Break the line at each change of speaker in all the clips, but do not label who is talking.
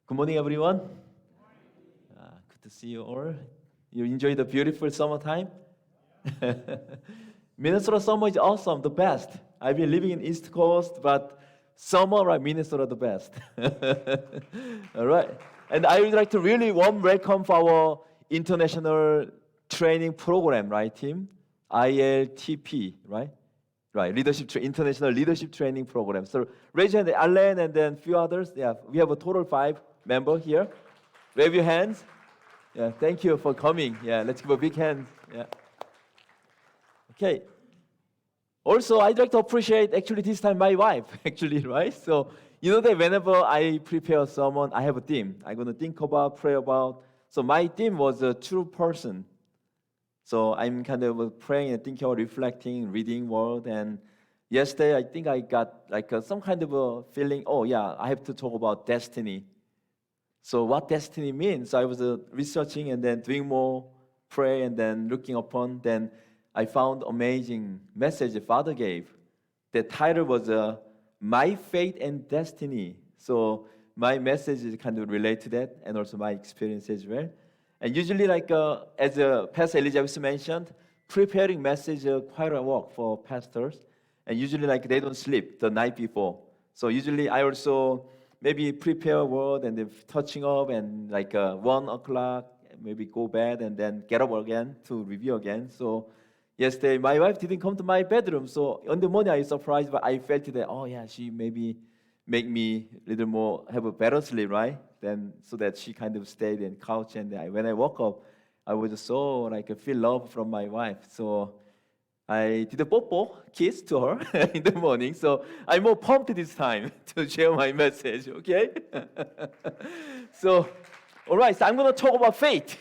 Good morning, everyone. Good to see you all. You enjoy the beautiful summertime? Minnesota summer is awesome, the best. I've been living in East Coast, but summer, right, Minnesota, the best. All right. And I would like to really warm welcome for our international training program, right, team? ILTP, right? Right, international leadership training program. So raise your hand, Alan, and then a few others. Yeah, we have a total 5 members here. Wave your hands. Yeah, thank you for coming. Yeah, let's give a big hand. Yeah. Okay. Also, I'd like to appreciate actually this time my wife, actually, right? So you know that whenever I prepare a sermon, I have a theme. I'm going to think about, pray about. So my theme was a true person. So I'm kind of praying and thinking about reflecting, reading word. And yesterday, I think I got like some kind of a feeling, oh yeah, I have to talk about destiny. So what destiny means, I was researching and then doing more pray and then looking upon. Then I found amazing message the Father gave. The title was My Faith and Destiny. So my message is kind of related to that and also my experience as well. And usually, like as Pastor Elizabeth mentioned, preparing message quite a work for pastors. And usually, like they don't sleep the night before. So usually, I also maybe prepare a word and then touching up and like 1 o'clock, maybe go bed and then get up again to review again. So yesterday, my wife didn't come to my bedroom. So on the morning, I was surprised, but I felt that, oh yeah, she maybe make me a little more, have a better sleep, right? Then so that she kind of stayed in couch. And when I woke up, I was so like feel love from my wife. So I did a popo kiss to her in the morning. So I'm more pumped this time to share my message, okay? So, all right, so I'm going to talk about faith.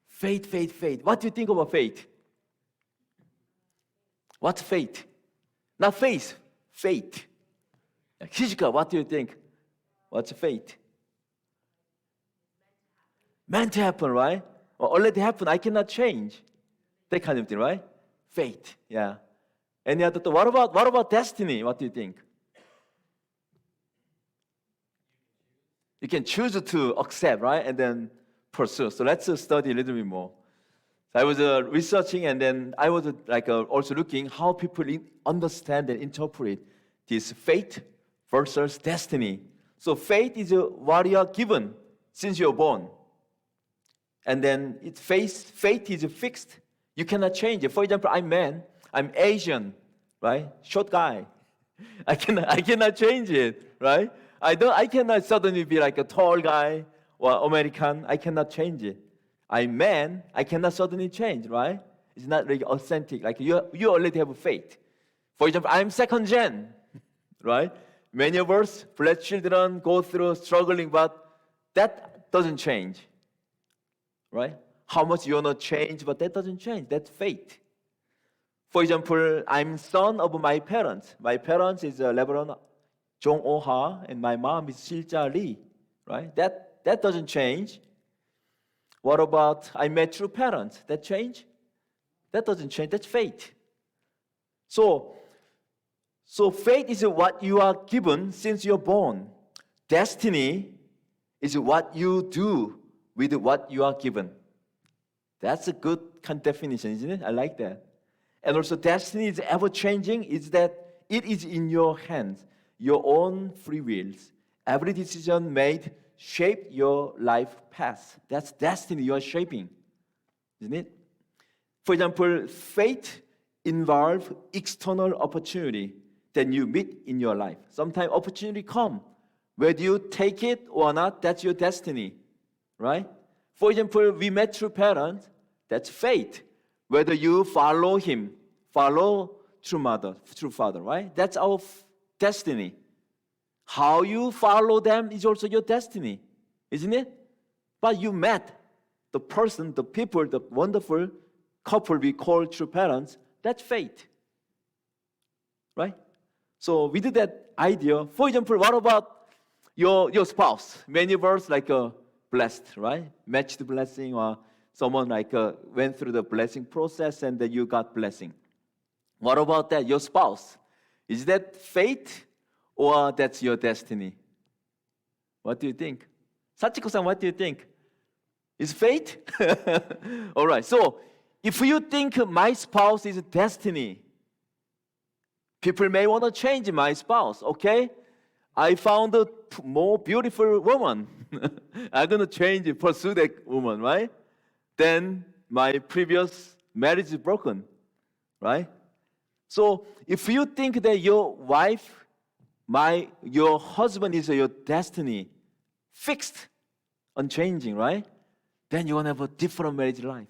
Faith. What do you think about faith? What's faith? Not faith, faith. Hijika, what do you think? What's faith? Meant to happen, right? Or already happened, I cannot change. That kind of thing, right? Faith, yeah. Any other thought? What about destiny? What do you think? You can choose to accept, right? And then pursue. So let's study a little bit more. So I was researching and then I was also looking how people understand and interpret this faith versus destiny. So faith is what you are given since you're born. And then faith is fixed. You cannot change it. For example, I'm man, I'm Asian, right? Short guy. I cannot change it, right? I cannot suddenly be like a tall guy or American. I cannot change it. I'm man, I cannot suddenly change, right? It's not really authentic. Like you already have faith. For example, I'm second gen, right? Many of us, black children, go through struggling, but that doesn't change, right? How much you want to change, but that doesn't change. That's faith. For example, I'm son of my parents. My parents is Reverend Jong Oh-ha, and my mom is Silja Lee, right? That doesn't change. What about I met true parents? That change? That doesn't change. That's faith. So faith is what you are given since you're born. Destiny is what you do with what you are given. That's a good kind of definition, isn't it? I like that. And also destiny is ever-changing, is that it is in your hands, your own free wills. Every decision made shape your life path. That's destiny you are shaping, isn't it? For example, faith involves external opportunity that you meet in your life. Sometimes opportunity come. Whether you take it or not, that's your destiny, right? For example, we met true parents, that's faith. Whether you follow him, follow true father, right? That's our destiny. How you follow them is also your destiny, isn't it? But you met the person, the people, the wonderful couple we call true parents, that's faith, right? So with that idea, for example, what about your spouse? Many of us like blessed, right? Matched blessing, or someone like went through the blessing process and then you got blessing. What about that? Your spouse? Is that faith or that's your destiny? What do you think? Sachiko-san, what do you think? Is fate? All right. So if you think my spouse is destiny, people may want to change my spouse, okay? I found a more beautiful woman. I'm going to change, pursue that woman, right? Then my previous marriage is broken, right? So if you think that your wife, your husband is your destiny, fixed, unchanging, right? Then you're going to have a different marriage life.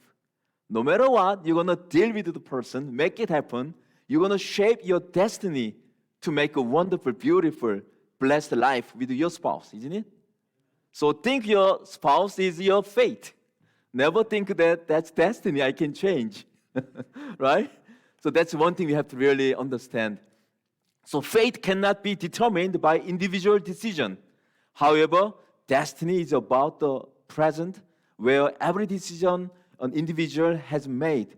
No matter what, you're going to deal with the person, make it happen. You're going to shape your destiny to make a wonderful, beautiful, blessed life with your spouse, isn't it? So think your spouse is your fate. Never think that that's destiny, I can change, right? So that's one thing we have to really understand. So fate cannot be determined by individual decision. However, destiny is about the present, where every decision an individual has made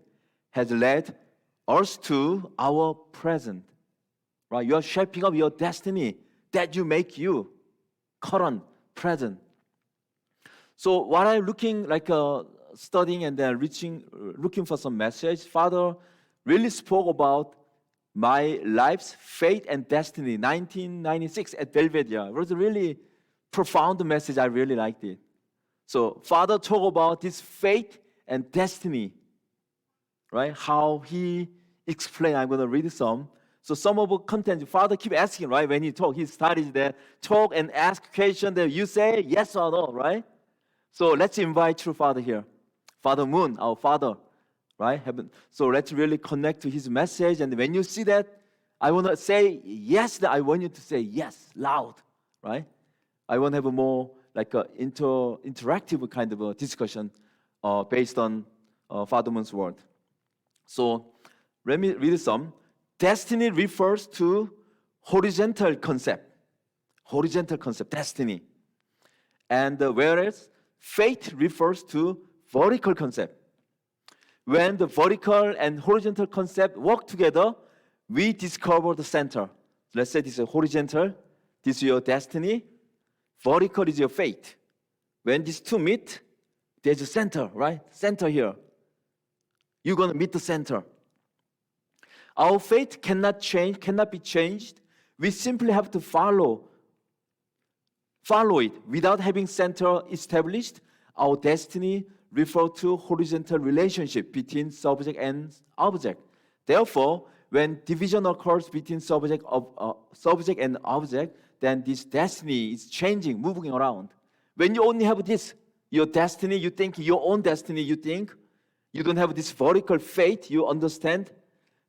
has led us to our present. Right? You are shaping up your destiny that you make you current, present. So what I'm looking studying and then looking for some message, Father really spoke about my life's fate and destiny, 1996 at Belvedere. It was a really profound message. I really liked it. So Father talked about this fate and destiny, right? How he explained. I'm going to read some. So some of the content, Father keep asking, right? When he talk, he started there, talk and ask question that you say yes or no, right? So let's invite true Father here. Father Moon, our Father, right? Heaven. So let's really connect to his message. And when you see that, I want to say yes, that I want you to say yes, loud, right? I want to have a more like a interactive kind of a discussion based on Father Moon's word. So let me read some. Destiny refers to horizontal concept, destiny. And whereas fate refers to vertical concept. When the vertical and horizontal concept work together, we discover the center. Let's say this is horizontal, this is your destiny, vertical is your fate. When these two meet, there's a center, right? Center here. You're going to meet the center. Our fate cannot be changed. We simply have to follow it. Without having center established, our destiny refers to horizontal relationship between subject and object. Therefore, when division occurs between subject and object, then this destiny is changing, moving around. When you only have this, your destiny, you think your own destiny, you think, you don't have this vertical fate, you understand,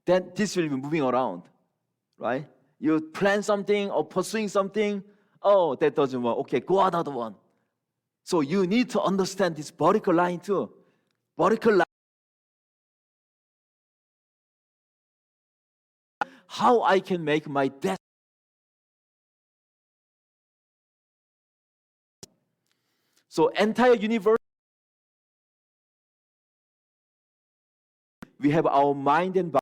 then this will be moving around, right? You plan something or pursuing something, oh, that doesn't work. Okay, go another one. So you need to understand this vertical line too. Vertical line. How I can make my destiny. So entire universe, we have our mind and body.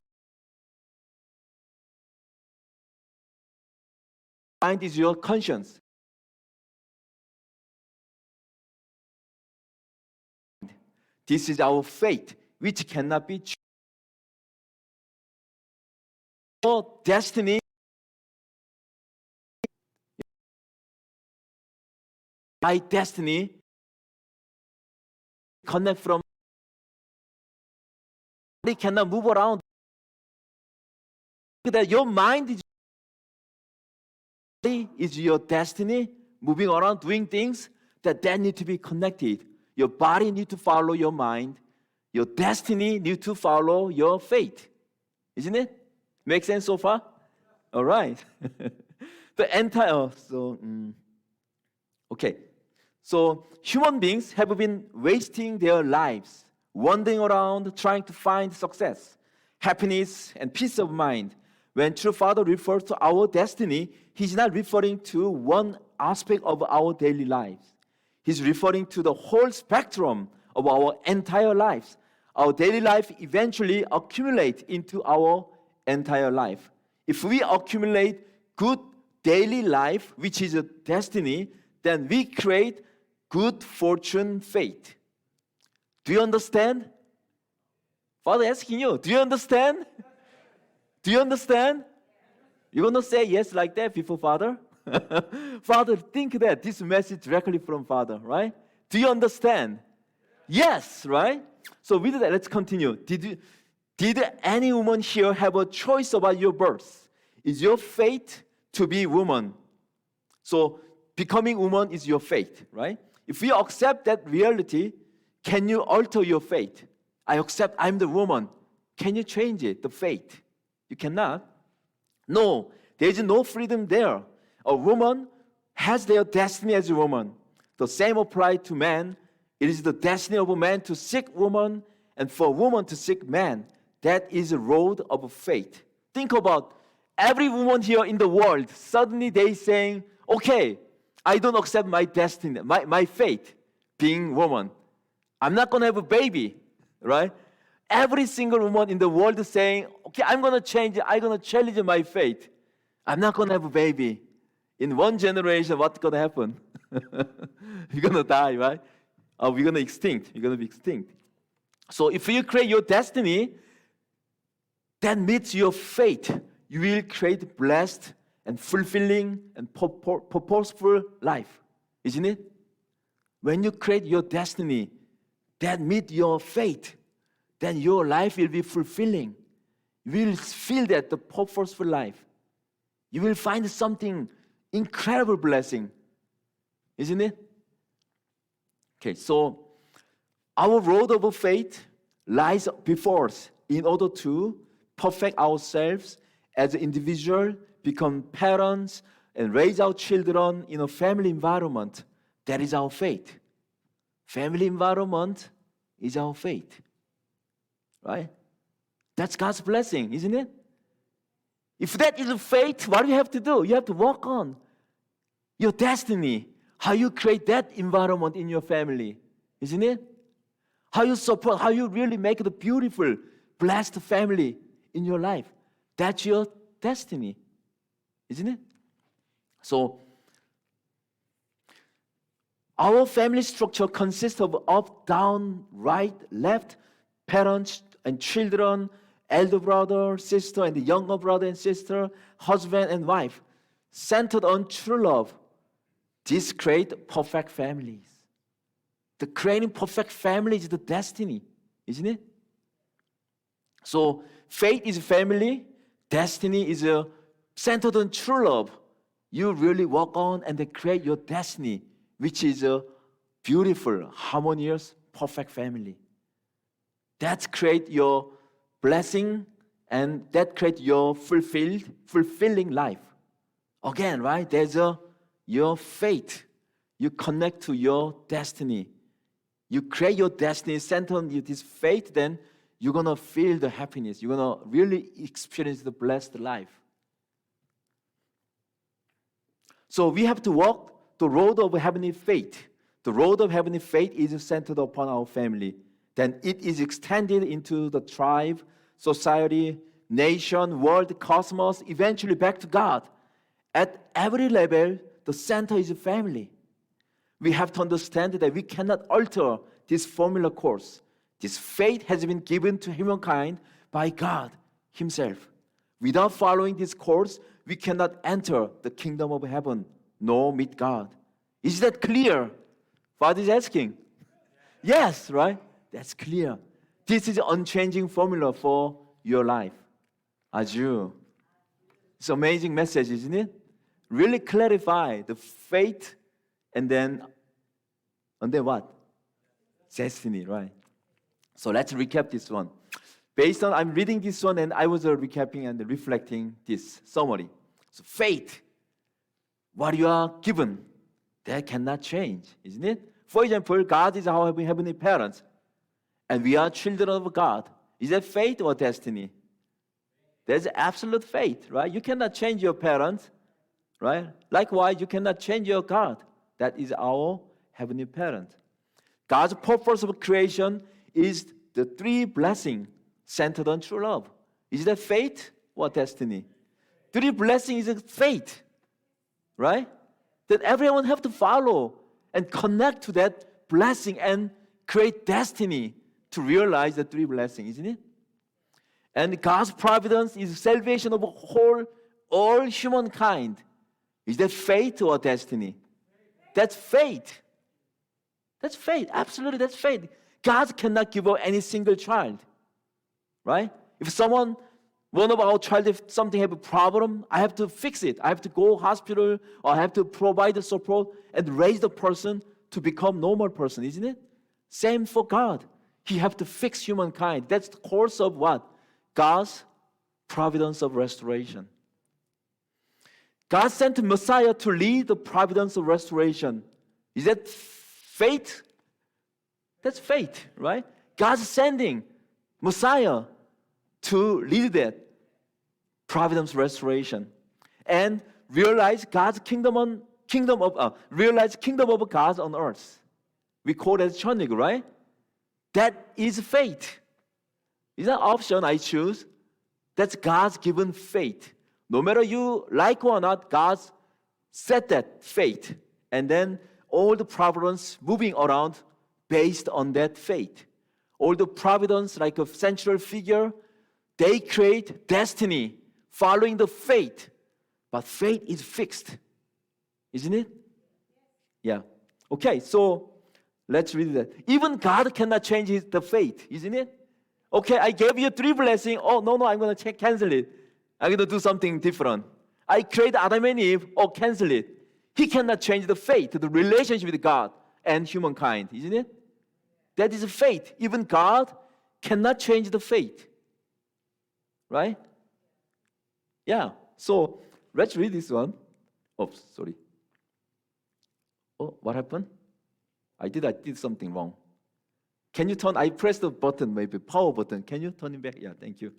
Mind is your conscience. This is our fate, which cannot be changed. Your destiny, my destiny, connect from. Body cannot move around. That your mind is your destiny, moving around, doing things that need to be connected. Your body needs to follow your mind. Your destiny needs to follow your fate. Isn't it? Make sense so far? All right. The entire, okay. So human beings have been wasting their lives, wandering around, trying to find success, happiness, and peace of mind. When True Father refers to our destiny, he's not referring to one aspect of our daily lives. He's referring to the whole spectrum of our entire lives. Our daily life eventually accumulates into our entire life. If we accumulate good daily life, which is a destiny, then we create good fortune, fate. Do you understand? Father asking you, do you understand? Do you understand? You're going to say yes like that before Father? Father, think that this message directly from Father, right? Do you understand? Yes, right? So with that, let's continue. Did any woman here have a choice about your birth? Is your fate to be woman? So becoming woman is your fate, right? If you accept that reality, can you alter your fate? I accept I'm the woman. Can you change it, the fate? You cannot. No, there is no freedom there. A woman has their destiny as a woman. The same applies to man. It is the destiny of a man to seek woman, and for a woman to seek man. That is a road of fate. Think about every woman here in the world, suddenly they saying, okay, I don't accept my destiny, my fate, being woman. I'm not going to have a baby, right? Every single woman in the world is saying, okay, I'm going to change it. I'm going to challenge my fate. I'm not going to have a baby. In one generation, what's going to happen? You're going to die, right? We're going to extinct. You're going to be extinct. So if you create your destiny, that meets your fate. You will create blessed and fulfilling and purposeful life. Isn't it? When you create your destiny, that meets your fate, then your life will be fulfilling. You will feel that the purposeful life. You will find something incredible blessing. Isn't it? Okay, so our road of faith lies before us in order to perfect ourselves as an individual, become parents, and raise our children in a family environment. That is our faith. Family environment is our faith. Right? That's God's blessing, isn't it? If that is faith, what do you have to do? You have to work on your destiny. How you create that environment in your family, isn't it? How you support, how you really make the beautiful, blessed family in your life. That's your destiny, isn't it? So, our family structure consists of up, down, right, left, parents and children, elder brother, sister, and the younger brother and sister, husband and wife, centered on true love. These create perfect families. The creating perfect family is the destiny, isn't it? So faith is family, destiny is centered on true love. You really work on and they create your destiny, which is a beautiful, harmonious, perfect family. That create your blessing and that create your fulfilling life. Again, right? There's your faith. You connect to your destiny. You create your destiny centered on this faith, then you're going to feel the happiness. You're going to really experience the blessed life. So we have to walk the road of heavenly faith. The road of heavenly faith is centered upon our family. Then it is extended into the tribe, society, nation, world, cosmos, eventually back to God. At every level, the center is family. We have to understand that we cannot alter this formula course. This faith has been given to humankind by God Himself. Without following this course, we cannot enter the kingdom of heaven, nor meet God. Is that clear? Father is asking. Yes, right? That's clear. This is an unchanging formula for your life. Aju. It's an amazing message, isn't it? Really clarify the faith and then what? Destiny, right? So let's recap this one. Based on, I'm reading this one and I was recapping and reflecting this summary. So faith, what you are given, that cannot change, isn't it? For example, God is our heavenly parents and we are children of God. Is that faith or destiny? There's absolute faith, right? You cannot change your parents, right? Likewise, you cannot change your God. That is our heavenly parent. God's purpose of creation is the three blessings centered on true love. Is that faith or destiny? Three blessings is faith, right? That everyone have to follow. and connect to that blessing and create destiny to realize the three blessings, isn't it? And God's providence is salvation of all humankind. Is that fate or destiny? That's fate. That's fate. Absolutely, that's fate. God cannot give up any single child. Right? If one of our child, if something have a problem, I have to fix it. I have to go hospital, or I have to provide the support and raise the person to become normal person, isn't it? Same for God. He have to fix humankind. That's the course of what? God's providence of restoration. God sent Messiah to lead the providence of restoration. Is that fate? That's fate, right? God's sending Messiah to lead that providence restoration and realize God's kingdom of God on earth. We call that 천국, right? That is fate. It's an option I choose. That's God's given fate. No matter you like or not, God set that fate. And then all the providence moving around based on that fate. All the providence, like a central figure, they create destiny following the fate. But fate is fixed. Isn't it? Yeah. Okay, so let's read that. Even God cannot change the fate, isn't it? Okay, I gave you 3 blessings. Oh, no, I'm going to cancel it. I'm going to do something different. I create Adam and Eve. Oh, cancel it. He cannot change the fate, the relationship with God and humankind, isn't it? That is fate. Even God cannot change the fate. Right? Yeah. So let's read this one. Oops, sorry. Oh, what happened? I did something wrong. Can you turn? I pressed the button, maybe power button. Can you turn it back? Yeah, thank you.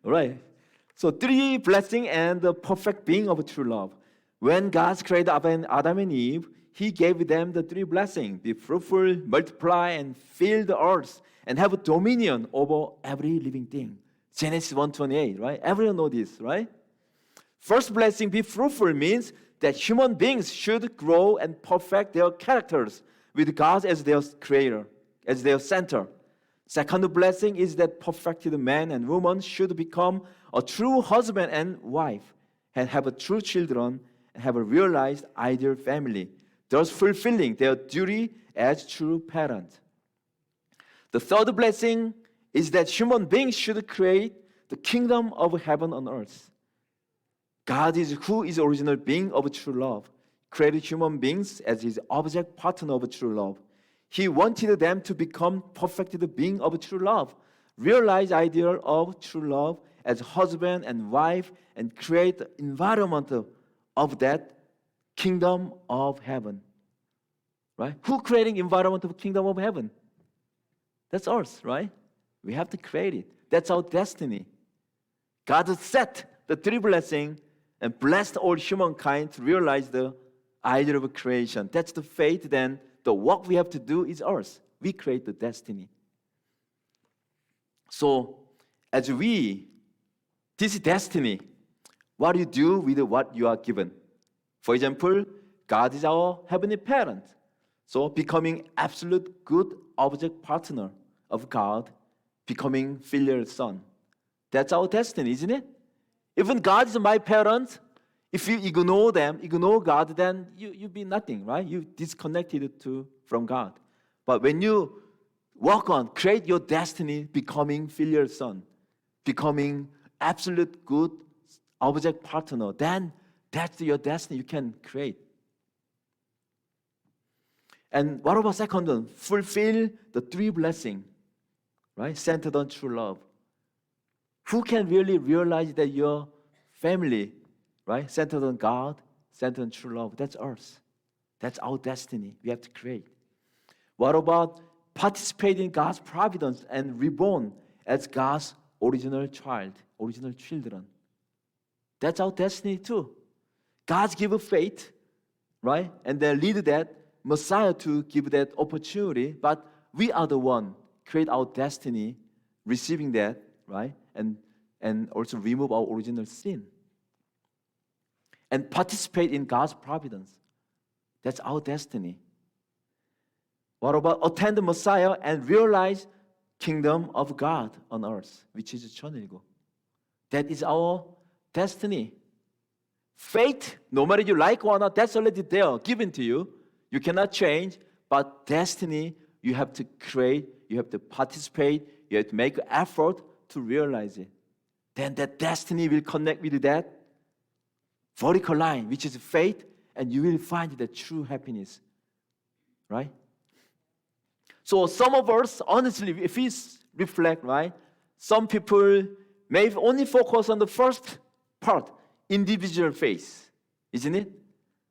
All right. So 3 blessings and the perfect being of true love. When God created Adam and Eve, He gave them the 3 blessings: be fruitful, multiply, and fill the earth, and have dominion over every living thing. Genesis 1:28, right? Everyone know this, right? First blessing, be fruitful, means that human beings should grow and perfect their characters with God as their creator, as their center. Second blessing is that perfected man and woman should become a true husband and wife and have a true children and have a realized ideal family, thus fulfilling their duty as true parents. The third blessing is that human beings should create the kingdom of heaven on earth. God is who is original being of true love, created human beings as His object partner of true love. He wanted them to become perfected being of true love, realize ideal of true love as husband and wife, and create the environment of that kingdom of heaven. Right? Who creating environment of kingdom of heaven? That's us, right? We have to create it. That's our destiny. God set the 3 blessings and blessed all humankind to realize the idea of creation. That's the fate. Then the work we have to do is ours. We create the destiny. So, as this destiny, what do you do with what you are given? For example, God is our heavenly parent. So, becoming absolute good object partner of God, becoming filial son. That's our destiny, isn't it? Even God is my parent. If you ignore them, ignore God, then you be nothing, right? You disconnected from God. But when you work on, create your destiny, becoming filial son, becoming absolute good object partner, then that's your destiny you can create. And what about second one? Fulfill the 3 blessings, right? Centered on true love. Who can really realize that your family, right, centered on God, centered on true love? That's us. That's our destiny we have to create. What about participate in God's providence and reborn as God's original child, original children? That's our destiny too. God's given faith, right? And then lead that Messiah to give that opportunity, but we are the one create our destiny, receiving that, right? And also remove our original sin. And participate in God's providence. That's our destiny. What about attend the Messiah and realize kingdom of God on earth, which is 천일국. That is our destiny. Faith, no matter you like or not, that's already there, given to you. You cannot change, but destiny, you have to create, you have to participate, you have to make an effort to realize it. Then that destiny will connect with that vertical line, which is faith, and you will find the true happiness. Right? So some of us, honestly, if we reflect, right, some people may only focus on the first part, individual faith, isn't it?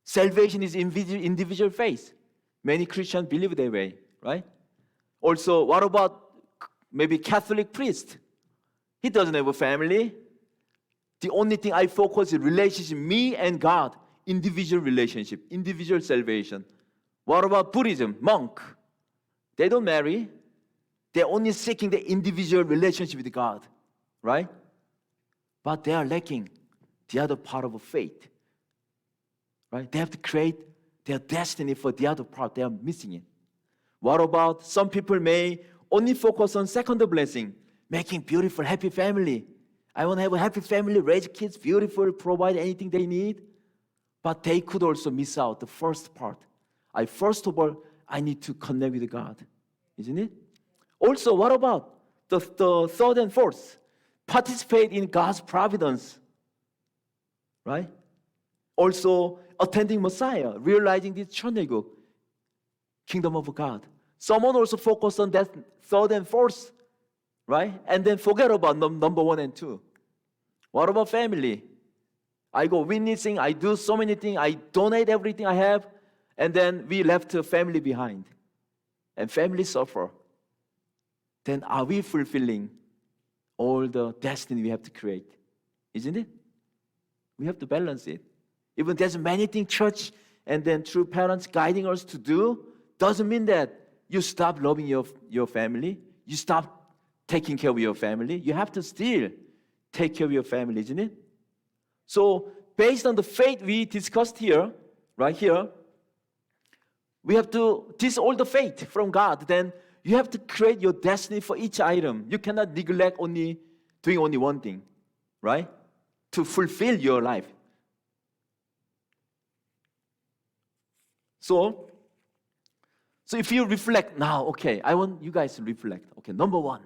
Salvation is individual faith. Many Christians believe that way, right? Also, what about maybe Catholic priest? He doesn't have a family. The only thing I focus is relationship, me and God, individual relationship, individual salvation. What about Buddhism, monk? They don't marry. They're only seeking the individual relationship with God, right? But they are lacking the other part of faith, right? They have to create their destiny for the other part. They are missing it. What about some people may only focus on second blessing, making beautiful, happy family. I want to have a happy family, raise kids, beautiful, provide anything they need. But they could also miss out the first part. First of all, I need to connect with God, isn't it? Also, what about the third and fourth? Participate in God's providence, right? Also, attending Messiah, realizing this 천일국, kingdom of God. Someone also focus on that third and fourth, right? And then forget about number 1 and 2. What about family? I go witnessing, I do so many things, I donate everything I have, and then we left the family behind. And family suffer. Then are we fulfilling all the destiny we have to create? Isn't it? We have to balance it. Even there's many things church and then true parents guiding us to do, doesn't mean that you stop loving your family. You stop taking care of your family. You have to still take care of your family, isn't it? So based on the faith we discussed here, right here, we have to, this is all the faith from God. Then you have to create your destiny for each item. You cannot neglect doing only one thing, right? To fulfill your life. So if you reflect now, okay, I want you guys to reflect. Okay, number one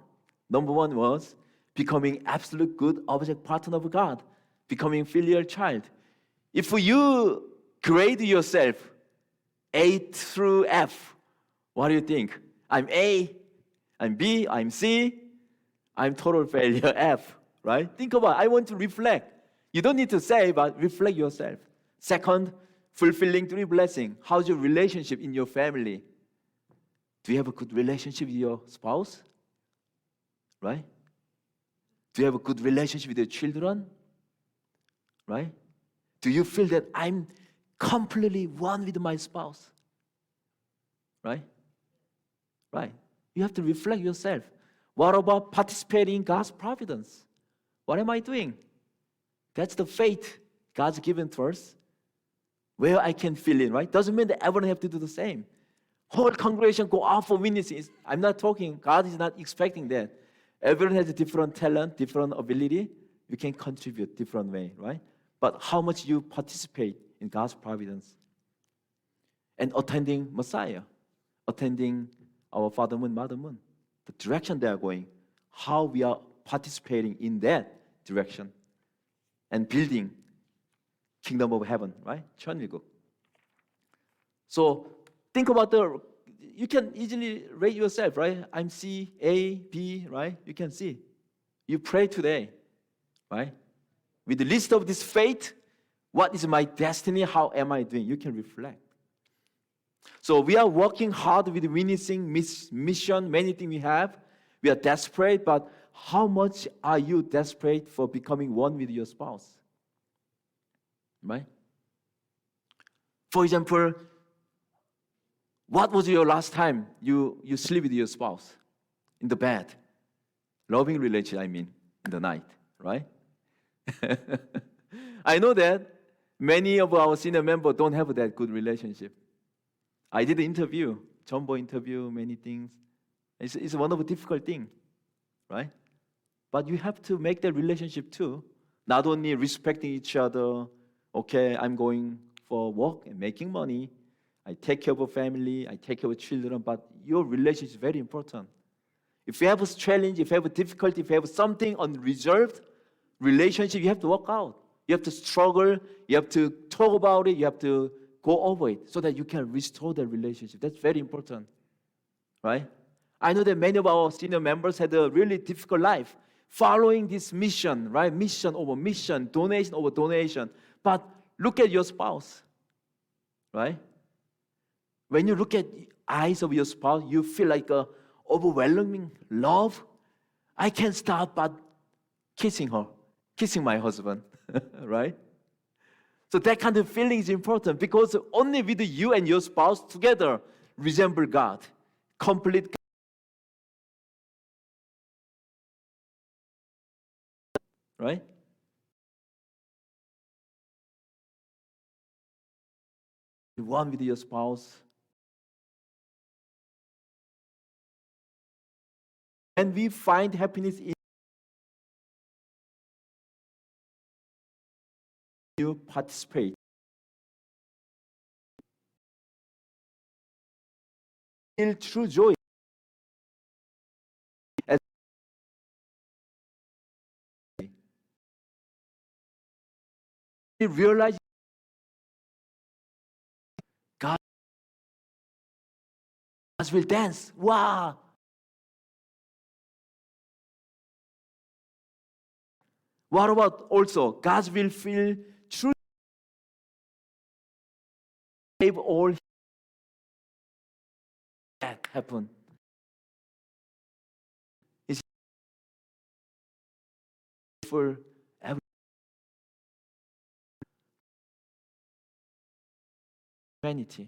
was becoming absolute good object partner of God, becoming filial child. If you grade yourself A through F, what do you think? I'm A, I'm B, I'm C, I'm total failure F, right? Think about it. I want to reflect. You don't need to say, but reflect yourself. Second, fulfilling 3 blessings. How's your relationship in your family? Do you have a good relationship with your spouse? Right? Do you have a good relationship with your children? Right? Do you feel that I'm completely one with my spouse? Right? Right. You have to reflect yourself. What about participating in God's providence? What am I doing? That's the faith God's given to us. Where I can fill in, right? Doesn't mean that everyone have to do the same. Whole congregation go out for witnesses. I'm not talking, God is not expecting that. Everyone has a different talent, different ability. You can contribute different way, right? But how much you participate in God's providence. And attending Messiah, attending our Father Moon, Mother Moon, the direction they are going, how we are participating in that direction and building kingdom of heaven, right? 천일국. So think about you can easily rate yourself, right? I'm C, A, B, right? You can see. You pray today, right? With the list of this faith, what is my destiny? How am I doing? You can reflect. So we are working hard with witnessing mission, many things we have. We are desperate, but how much are you desperate for becoming one with your spouse? Right? For example, what was your last time you sleep with your spouse? In the bed. Loving relationship, in the night, right? I know that many of our senior members don't have that good relationship. I did an interview, jumbo interview, many things. It's one of the difficult things, right? But you have to make that relationship too. Not only respecting each other, okay, I'm going for work and making money. I take care of a family, I take care of children, but your relationship is very important. If you have a challenge, if you have a difficulty, if you have something unresolved relationship, you have to work out. You have to struggle, you have to talk about it, you have to go over it so that you can restore the relationship. That's very important, right? I know that many of our senior members had a really difficult life following this mission, right? Mission over mission, donation over donation. But look at your spouse, right? When you look at the eyes of your spouse, you feel like a overwhelming love. I can't stop but kissing her, kissing my husband, right? So that kind of feeling is important because only with you and your spouse together resemble God, complete God, right? One with your spouse. And we find happiness in you participate. Feel true joy. As we realize God will dance. Wow. What about also God will feel true save all that happen. It's for humanity.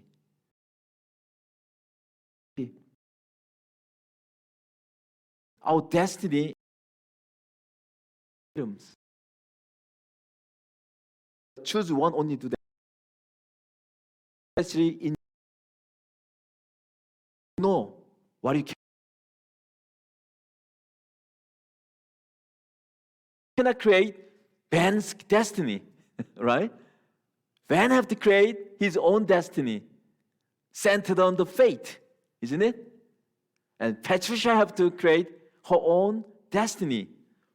Our destiny freedoms. Choose one only to that. Especially in know what you cannot create Ben's destiny, right? Ben have to create his own destiny, centered on the faith, isn't it? And Patricia have to create her own destiny,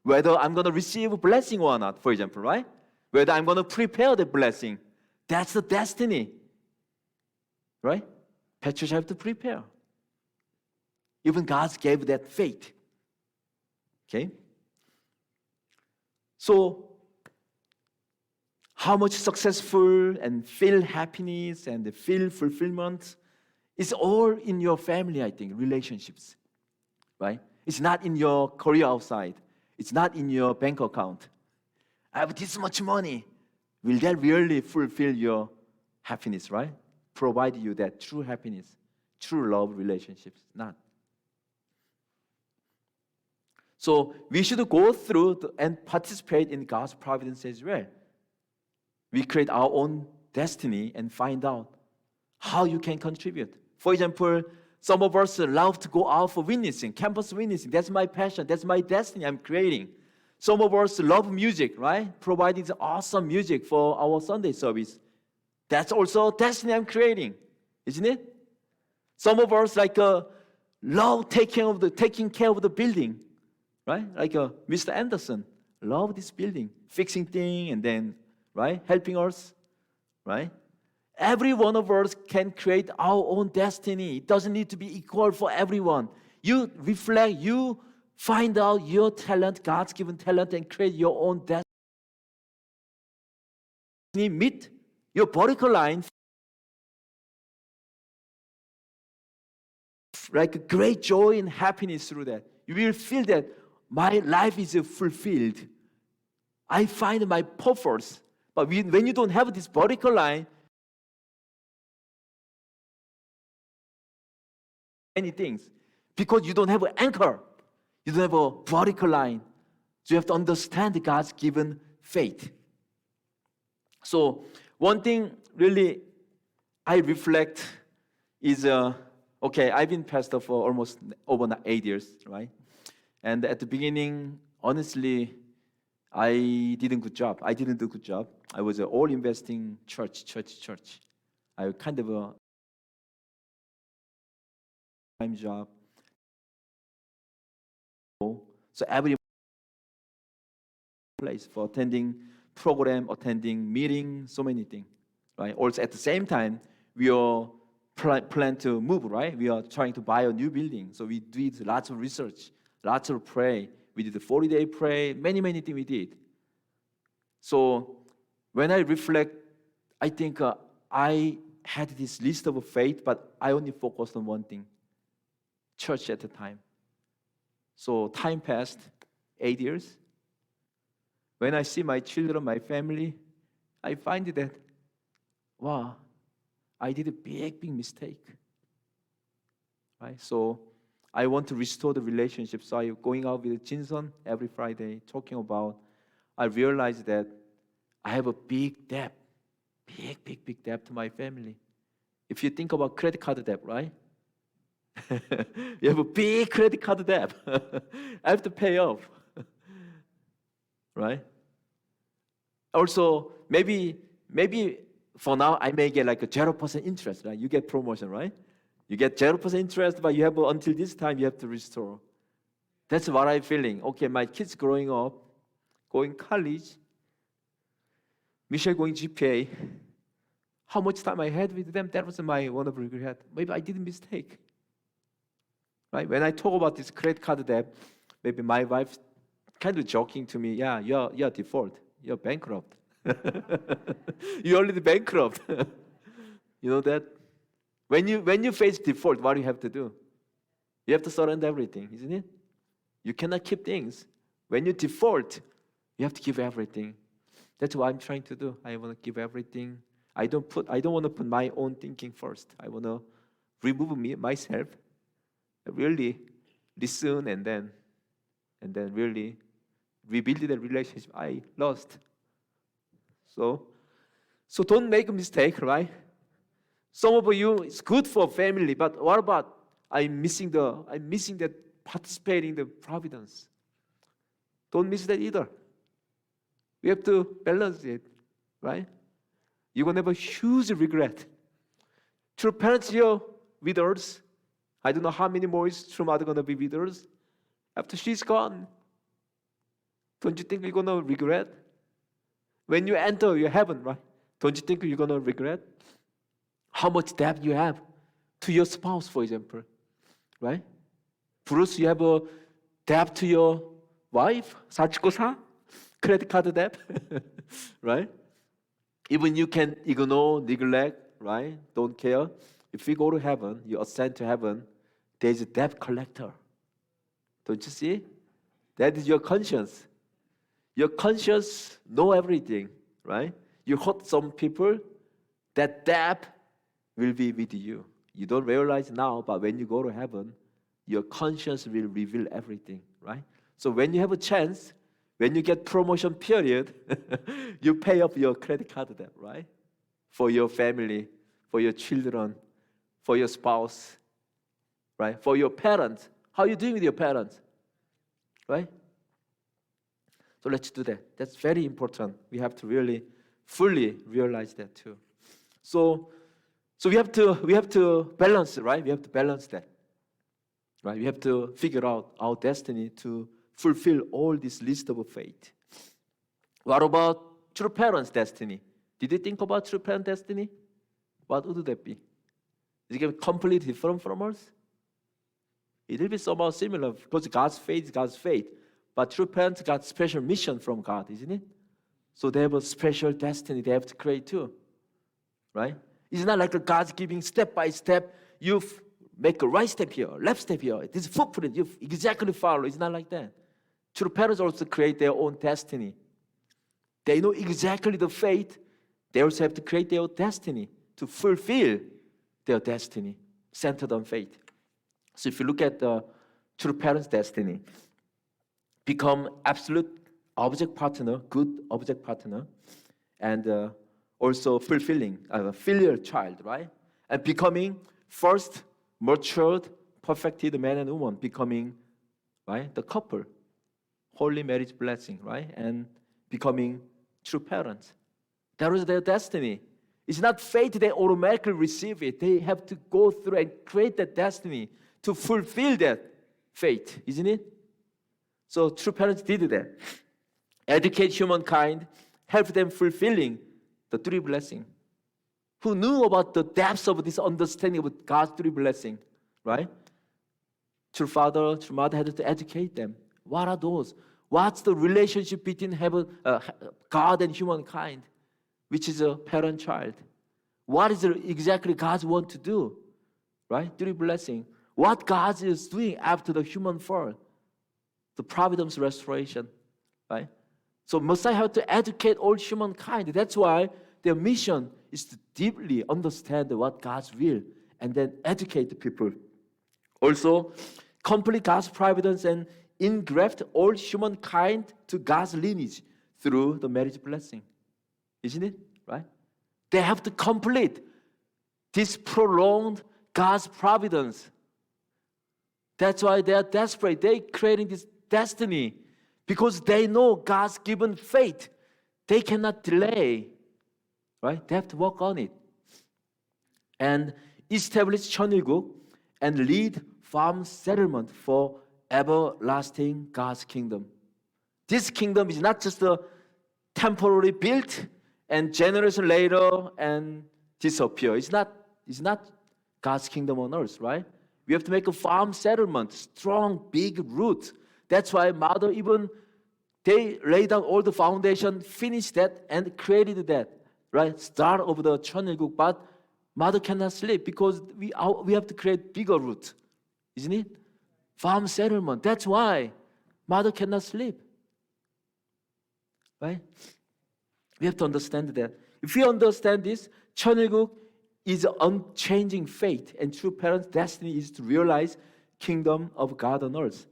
whether I'm going to receive a blessing or not, for example, right? Whether I'm going to prepare the blessing. That's the destiny, right? Patricia have to prepare. Even God gave that faith. Okay? So, how much successful and feel happiness and feel fulfillment is all in your family, I think, relationships, right? It's not in your career outside. It's not in your bank account. I have this much money. Will that really fulfill your happiness, right? Provide you that true happiness, true love relationships? Not. So we should go through and participate in God's providence as well. We create our own destiny and find out how you can contribute. For example, some of us love to go out for witnessing, campus witnessing. That's my passion. That's my destiny I'm creating. Some of us love music, right? Providing awesome music for our Sunday service. That's also destiny I'm creating, isn't it? Some of us love taking care of the building, right? Like Mr. Anderson, love this building, fixing things and then, right, helping us, right? Every one of us can create our own destiny. It doesn't need to be equal for everyone. You reflect, you find out your talent, God's given talent, and create your own destiny. Meet your vertical line, like great joy and happiness through that. You will feel that my life is fulfilled. I find my purpose. But when you don't have this vertical line, many things, because you don't have an anchor, you don't have a vertical line. So you have to understand God's given faith. So one thing really I reflect is, okay, I've been pastor for almost over 8 years, right? And at the beginning, honestly, I didn't good job. I didn't do a good job. I was all investing church. I kind of a time job. So every place for attending program, attending meeting, so many things, right? Also at the same time, we are plan to move, right? We are trying to buy a new building. So we did lots of research, lots of pray. We did a 40-day pray, many things we did. So when I reflect, I think I had this list of faith, but I only focused on one thing, church at the time. So time passed, 8 years. When I see my children, my family, I find that, wow, I did a big mistake. Right? So I want to restore the relationship. So I'm going out with Jinsun every Friday, talking about, I realized that I have a big debt, big debt to my family. If you think about credit card debt, right? You have a big credit card debt. I have to pay off. Right? Also, maybe for now I may get like a 0% interest, right? You get promotion, right? You get 0% interest, but you have until this time you have to restore. That's what I'm feeling. Okay, my kids growing up, going college, Michelle going GPA. How much time I had with them, that was my one of regret. Maybe I did a mistake. Right? When I talk about this credit card debt, maybe my wife kind of joking to me, yeah, you're default. You're bankrupt. You're already bankrupt. You know that? When you face default, what do you have to do? You have to surrender everything, isn't it? You cannot keep things. When you default, you have to give everything. That's what I'm trying to do. I want to give everything. I don't want to put my own thinking first. I want to remove myself, really listen, and then really rebuild the relationship I lost. So don't make a mistake, right? Some of you, it's good for family, but what about I'm missing that participating in the providence. Don't miss that either. We have to balance it, right? You're gonna have a huge regret. True parents here with us. I don't know how many more true mother gonna be with us after she's gone. Don't you think you're gonna regret? When you enter your heaven, right? Don't you think you're gonna regret how much debt you have to your spouse, for example, right? Bruce, you have a debt to your wife, 살찌고사, credit card debt, right? Even you can ignore, neglect, right? Don't care. If you go to heaven, you ascend to heaven, there's a debt collector. Don't you see? That is your conscience. Your conscience know everything, right? You hurt some people, that debt will be with you. You don't realize now, but when you go to heaven, your conscience will reveal everything, right? So when you have a chance, when you get promotion period, you pay off your credit card debt, right? For your family, for your children, for your spouse, right? For your parents. How are you doing with your parents? Right? So let's do that. That's very important. We have to really fully realize that too. So we have to balance it, right? We have to balance that. Right? We have to figure out our destiny to fulfill all this list of faith. What about true parents' destiny? Did you think about true parent destiny? What would that be? Is it completely different from us? It will be somehow similar because God's faith is God's faith. But true parents got special mission from God, isn't it? So they have a special destiny they have to create too. Right? It's not like God's giving step by step. You make a right step here, left step here. This footprint, you exactly follow. It's not like that. True parents also create their own destiny. They know exactly the fate. They also have to create their own destiny to fulfill their destiny centered on faith. So if you look at the true parents' destiny, become absolute object partner, good object partner, and also fulfilling a filial child, right? And becoming first matured, perfected man and woman, becoming, right, the couple, holy marriage blessing, right, and becoming true parents. That was their destiny. It's not fate, they automatically receive it. They have to go through and create that destiny to fulfill that fate, isn't it? So true parents did that. Educate humankind, help them fulfilling the three blessings. Who knew about the depths of this understanding of God's three blessings, right? True father, true mother had to educate them. What are those? What's the relationship between God and humankind, which is a parent-child? What is it exactly God wants to do, right? Three blessings. What God is doing after the human fall, the providence restoration, right? So Messiah had to educate all humankind. That's why their mission is to deeply understand what God's will and then educate the people. Also, complete God's providence and engraft all humankind to God's lineage through the marriage blessing. Isn't it? Right? They have to complete this prolonged God's providence. That's why they are desperate. They're creating this destiny because they know God's given fate. They cannot delay. Right? They have to work on it. And establish 천일국 and lead farm settlement for everlasting God's kingdom. This kingdom is not just a temporarily built and generation later and disappear. It's not God's kingdom on earth, right? We have to make a farm settlement, strong, big roots. That's why Mother even they laid down all the foundation, finished that, and created that, right? Start of the 천일국, but Mother cannot sleep because we have to create bigger roots, isn't it? Farm settlement. That's why Mother cannot sleep, right? We have to understand that. If we understand this, 천일국 is an unchanging fate, and true parents' destiny is to realize kingdom of God on earth,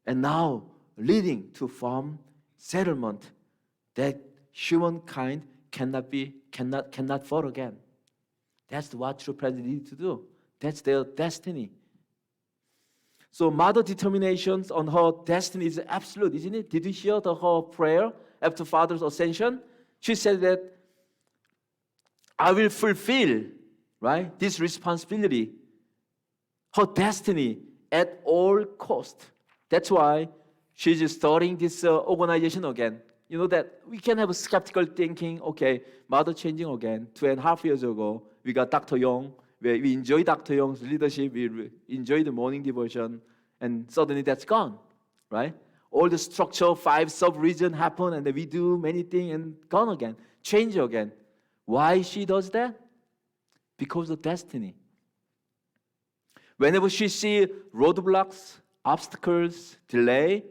and now leading to farm settlement that humankind cannot fall again. That's what true parents need to do. That's their destiny. So Mother determinations on her destiny is absolute, isn't it? Did you hear her prayer after Father's ascension? She said that I will fulfill, right, this responsibility, her destiny at all cost. That's why she's starting this organization again. You know that we can have a skeptical thinking, okay, Mother changing again. 2.5 years ago, we got Dr. Young. We enjoy Dr. Young's leadership. We enjoy the morning devotion. And suddenly that's gone, right? All the structure, 5 sub-regions happen, and then we do many things and gone again. Change again. Why she does that? Because of destiny. Whenever she sees roadblocks, obstacles, delay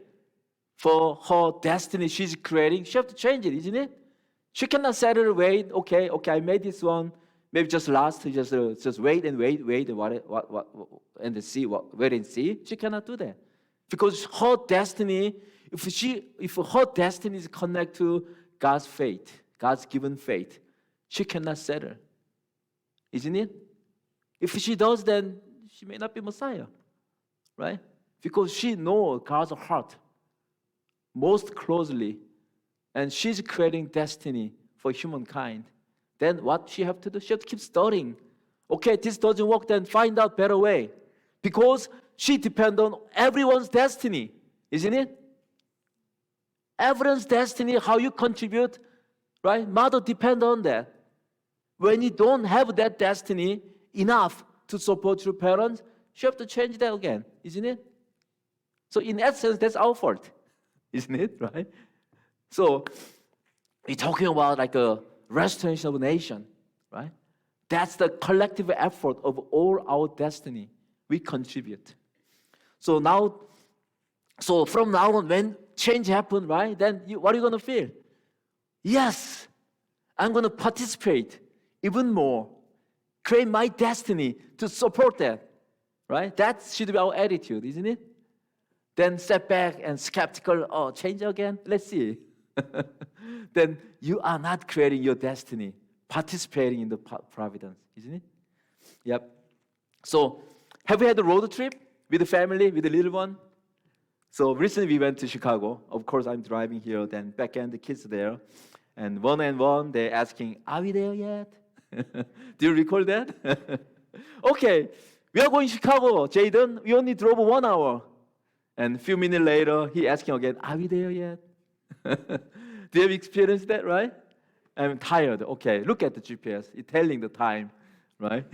for her destiny she's creating, she has to change it, isn't it? She cannot settle, wait, okay, I made this one, maybe just wait and see, wait and see. She cannot do that. Because her destiny, if her destiny is connected to God's fate, God's given fate, she cannot settle. Isn't it? If she does, then she may not be Messiah. Right? Because she knows God's heart most closely. And she's creating destiny for humankind. Then what she have to do? She have to keep studying. Okay, this doesn't work, then find out better way. Because she depends on everyone's destiny, isn't it? Everyone's destiny, how you contribute, right? Mother depends on that. When you don't have that destiny enough to support your parents, you have to change that again, isn't it? So in essence, that's our fault, isn't it, right? So we're talking about like a restoration of a nation, right? That's the collective effort of all our destiny. We contribute. So from now on, when change happens, right? Then what are you going to feel? Yes, I'm going to participate even more, create my destiny to support that, right? That should be our attitude, isn't it? Then step back and skeptical, change again? Let's see. Then you are not creating your destiny, participating in the providence, isn't it? Yep. So, have you had a road trip with the family, with the little one? So recently we went to Chicago. Of course, I'm driving here, then back end the kids there. And one, they're asking, are we there yet? Do you recall that? Okay, we are going to Chicago, Jaden. We only drove 1 hour. And a few minutes later, he asking again, are we there yet? Do you have experienced that, right? I'm tired. Okay, look at the GPS. It's telling the time, right?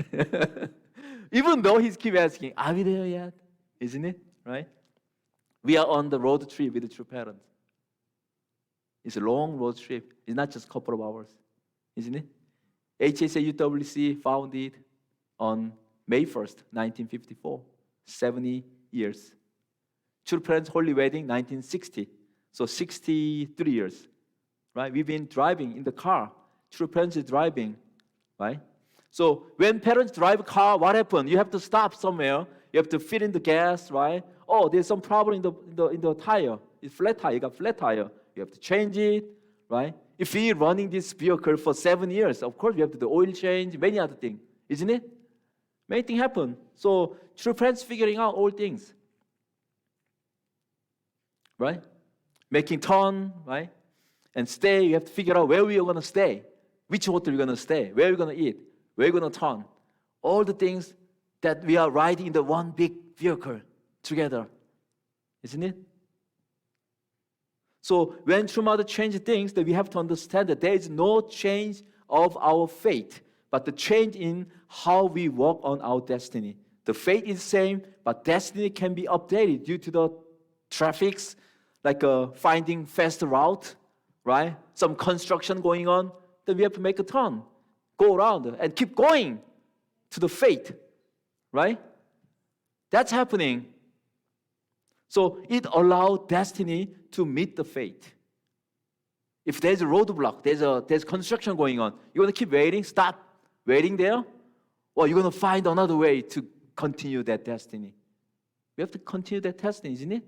Even though he's keep asking, are we there yet? Isn't it, right? We are on the road trip with the true parents. It's a long road trip. It's not just a couple of hours, isn't it? HSA UWC founded on May 1st, 1954, 70 years. True Parents Holy Wedding, 1960, so 63 years, right? We've been driving in the car. True Parents is driving, right? So when parents drive a car, what happens? You have to stop somewhere. You have to fill in the gas, right? Oh, there's some problem in the tire. It's flat tire. You got flat tire. You have to change it, right? If you're running this vehicle for 7 years, of course you have to do oil change, many other things, isn't it? Many things happen. So true parents figuring out all things, right? Making turn, right? And stay. You have to figure out where we are going to stay, which hotel we're going to stay, where we're going to eat, where we're going to turn. All the things that we are riding in the one big vehicle together, isn't it? So when true mother changes things, that we have to understand that there is no change of our fate, but the change in how we walk on our destiny. The fate is the same, but destiny can be updated due to the traffics, like finding faster route, right? Some construction going on, then we have to make a turn, go around, and keep going to the fate, right? That's happening. So it allows destiny to meet the fate. If there's a roadblock, there's construction going on, you're going to keep waiting, stop waiting there, or you're going to find another way to continue that destiny. We have to continue that destiny, isn't it?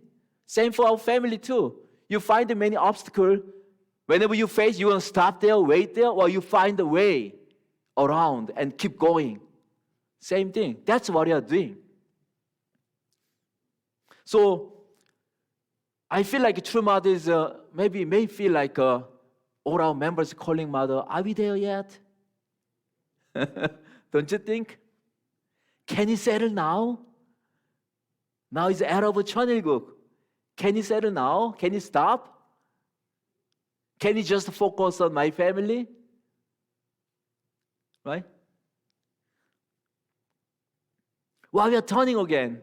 Same for our family too. You find many obstacles. Whenever you face, you're going to stop there, wait there, or you find a way around and keep going. Same thing. That's what we are doing. So I feel like true mother is may feel like all our members calling mother, are we there yet? Don't you think? Can you settle now? Now it's era of 천일국. Can you settle now? Can you stop? Can you just focus on my family? Right? While we are turning again,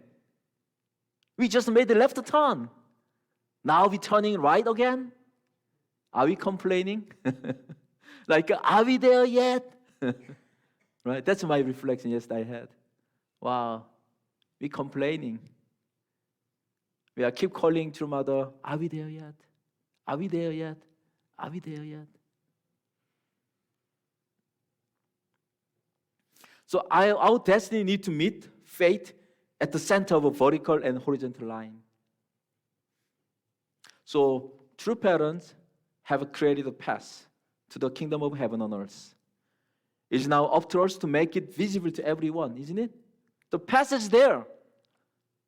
we just made the left turn. Now we're turning right again? Are we complaining? Like, are we there yet? Right? That's my reflection yesterday I had. Wow, we're complaining. We are keep calling to mother, are we there yet? Are we there yet? Are we there yet? So our destiny need to meet fate at the center of a vertical and horizontal line. So true parents have created a path to the kingdom of heaven on earth. It's now up to us to make it visible to everyone, isn't it? The path is there,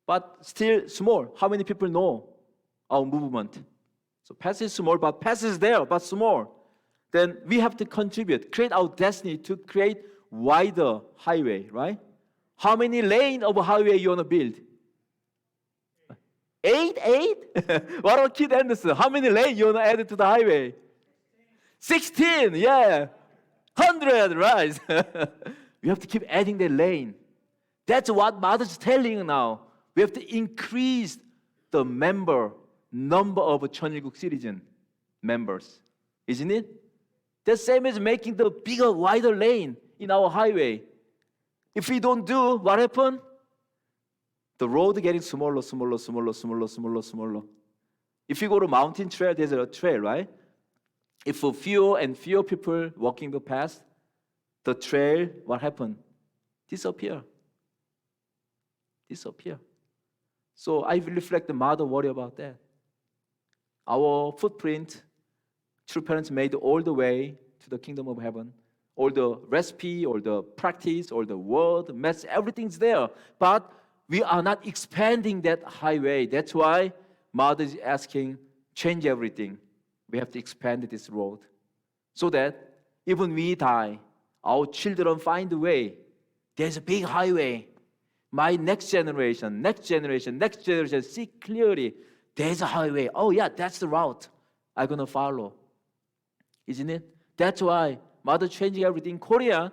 but still small. How many people know our movement? So path is small, but path is there, but small. Then we have to contribute, create our destiny to create wider highway, right? How many lanes of a highway you want to build? 8? What about Kid Anderson? How many lanes you want to add to the highway? 16, yeah. 100, right? We have to keep adding the lane. That's what Mother's telling now. We have to increase the number of 천일국 citizen members. Isn't it? The same as making the bigger, wider lane in our highway. If we don't do, what happens? The road getting smaller. If you go to mountain trail, there's a trail, right? If fewer and fewer people walking the path, the trail, what happened? Disappear. So I reflect the mother worry about that. Our footprint, true parents made all the way to the kingdom of heaven. All the recipe, all the practice, all the word, math, everything's there. But we are not expanding that highway. That's why Mother is asking, change everything. We have to expand this road so that even we die, our children find a way. There's a big highway. My next generation see clearly there's a highway. Oh yeah, that's the route I'm going to follow. Isn't it? That's why Mother changing everything. In Korea,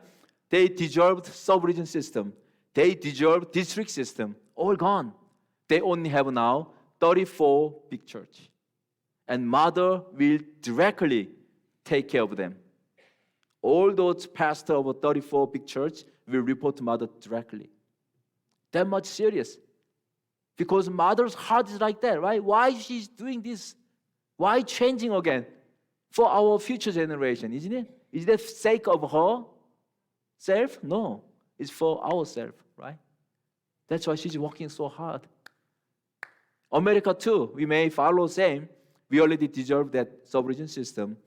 they dissolved sub-region system. They dissolved district system. All gone. They only have now 34 big church. And Mother will directly take care of them. All those pastors of 34 big church will report to Mother directly. That much serious. Because Mother's heart is like that, right? Why she's doing this? Why changing again? For our future generation, isn't it? Is that sake of her self? No. It's for ourselves, right? That's why she's working so hard. America too, we may follow same. We already deserve that sub-region system.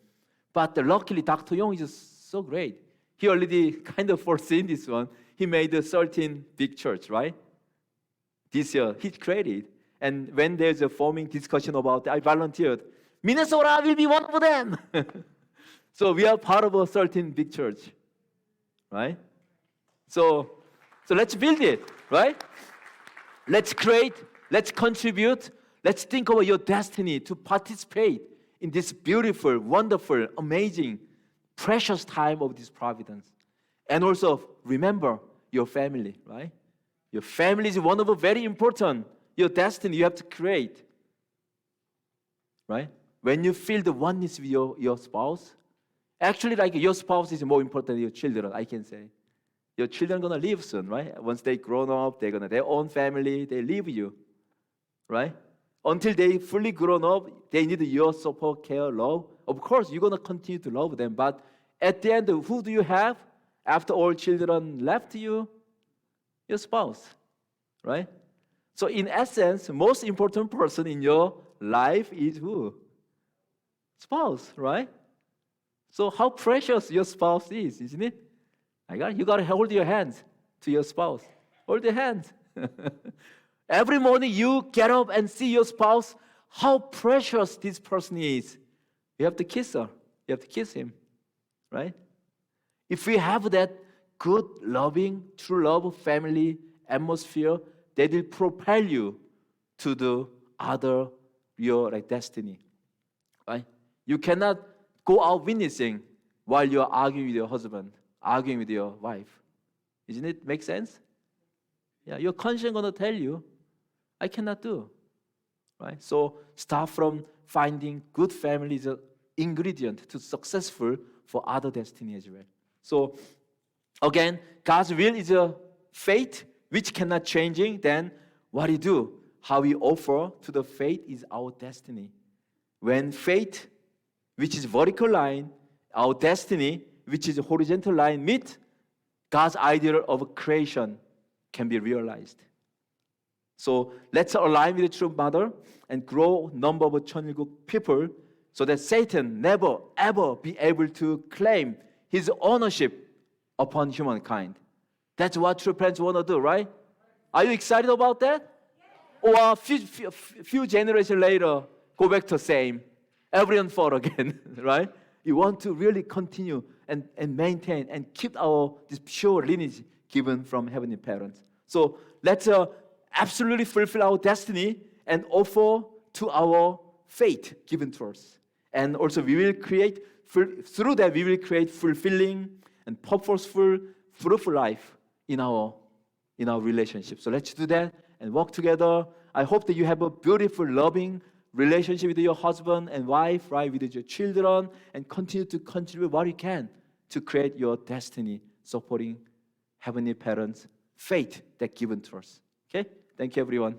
But luckily, Dr. Yong is so great. He already kind of foreseen this one. He made a 13 big church, right? This year, he created. And when there's a forming discussion about it, I volunteered. Minnesota will be one of them. So we are part of a 13 big church, right? So let's build it, right? Let's create, let's contribute, let's think about your destiny to participate in this beautiful, wonderful, amazing, precious time of this providence. And also remember your family, right? Your family is one of the very important, your destiny you have to create, right? When you feel the oneness with your spouse, actually like your spouse is more important than your children, I can say. Your children are going to leave soon, right? Once they grown up, they're going to their own family, they leave you, right? Until they fully grown up, they need your support, care, love. Of course, you're going to continue to love them, but at the end, who do you have after all children left you? Your spouse, right? So in essence, most important person in your life is who? Spouse, right? So how precious your spouse is, isn't it? You got to hold your hands to your spouse. Hold your hands. Every morning you get up and see your spouse, how precious this person is. You have to kiss her. You have to kiss him, right? If we have that good, loving, true love family atmosphere, that will propel you to the other your destiny, right? You cannot go out witnessing while you're arguing with your husband, arguing with your wife. Isn't it make sense? Yeah, your conscience gonna tell you, I cannot do, right? So start from finding good family is an ingredient to successful for other destiny as well. So again, God's will is a fate which cannot changing. Then what we do, how we offer to the fate is our destiny. When fate, which is vertical line, our destiny, which is a horizontal line, meet, God's idea of creation can be realized. So let's align with the true mother and grow number of 천일국 people so that Satan never ever be able to claim his ownership upon humankind. That's what true parents want to do, right? Are you excited about that? Or a few generations later, go back to the same. Everyone fought again, right? You want to really continue and maintain and keep this pure lineage given from heavenly parents. So let's absolutely fulfill our destiny and offer to our fate given to us. And also we will create, through that we will create fulfilling and purposeful, fruitful life in our relationship. So let's do that and work together. I hope that you have a beautiful, loving relationship with your husband and wife, right, with your children, and continue to contribute what you can to create your destiny, supporting heavenly parents' fate that given to us. Okay? Thank you, everyone.